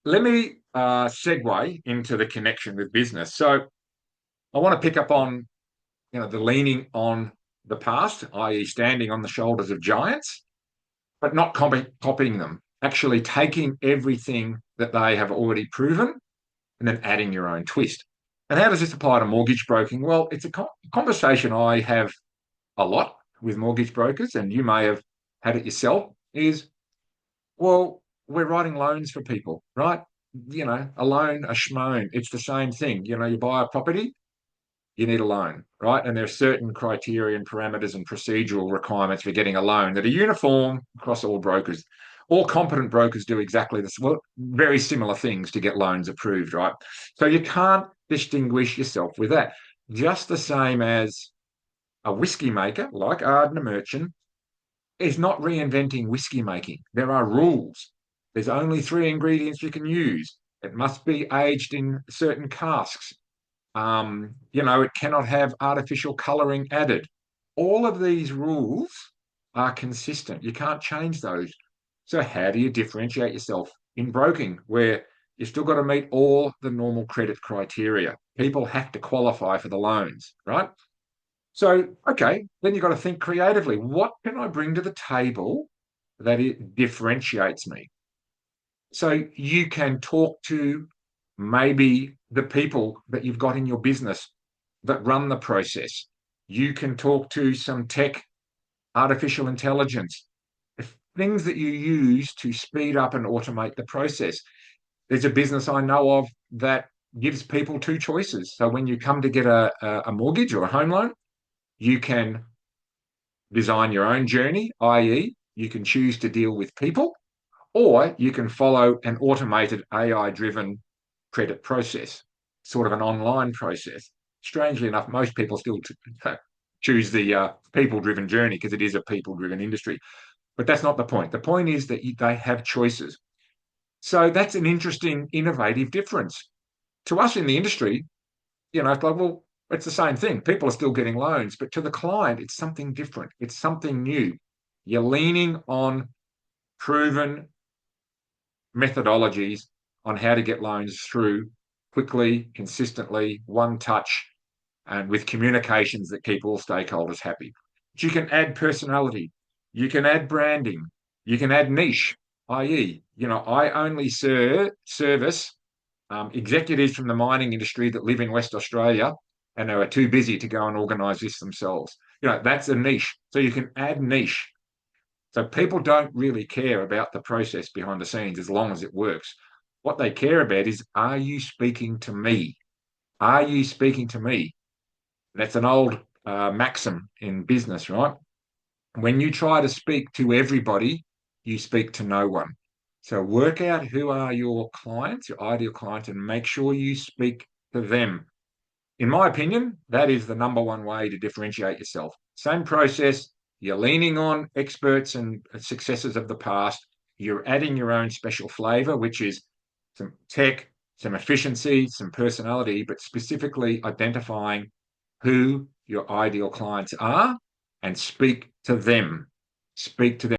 let me segue into the connection with business. So I want to pick up on the leaning on the past, i.e., standing on the shoulders of giants, but not copying them. Actually, taking everything that they have already proven and then adding your own twist. And how does this apply to mortgage broking? Well, it's a conversation I have a lot with mortgage brokers, and you may have had it yourself. Is well, we're writing loans for people, right? A loan, a schmoan, it's the same thing. You buy a property, you need a loan, right? And there are certain criteria and parameters and procedural requirements for getting a loan that are uniform across all brokers. All competent brokers do exactly this. Well, very similar things to get loans approved, right? So you can't distinguish yourself with that. Just the same as a whiskey maker like Ardnamuchan is not reinventing whiskey making. There are rules. There's only three ingredients you can use. It must be aged in certain casks. It cannot have artificial colouring added. All of these rules are consistent. You can't change those. So how do you differentiate yourself in broking where you've still got to meet all the normal credit criteria? People have to qualify for the loans, right? So, okay, then you've got to think creatively. What can I bring to the table that it differentiates me? So you can talk to maybe the people that you've got in your business that run the process. You can talk to some tech, artificial intelligence, things that you use to speed up and automate the process. There's a business I know of that gives people two choices. So when you come to get a mortgage or a home loan, you can design your own journey, i.e., you can choose to deal with people, or you can follow an automated AI driven credit process, sort of an online process. Strangely enough, most people still choose the people driven journey because it is a people driven industry. But that's not the point. The point is that they have choices. So that's an interesting, innovative difference. To us in the industry, it's like, well, it's the same thing. People are still getting loans, but to the client, it's something different. It's something new. You're leaning on proven methodologies on how to get loans through quickly, consistently, one touch, and with communications that keep all stakeholders happy. But you can add personality, you can add branding, you can add niche, i.e., I only service executives from the mining industry that live in West Australia and are too busy to go and organise this themselves. That's a niche. So you can add niche. So people don't really care about the process behind the scenes as long as it works. What they care about is, are you speaking to me? Are you speaking to me? That's an old maxim in business, right? When you try to speak to everybody, you speak to no one. So work out who are your clients, your ideal clients, and make sure you speak to them. In my opinion, that is the number one way to differentiate yourself. Same process. You're leaning on experts and successes of the past. You're adding your own special flavor, which is some tech, some efficiency, some personality, but specifically identifying who your ideal clients are and speak to them. Speak to them.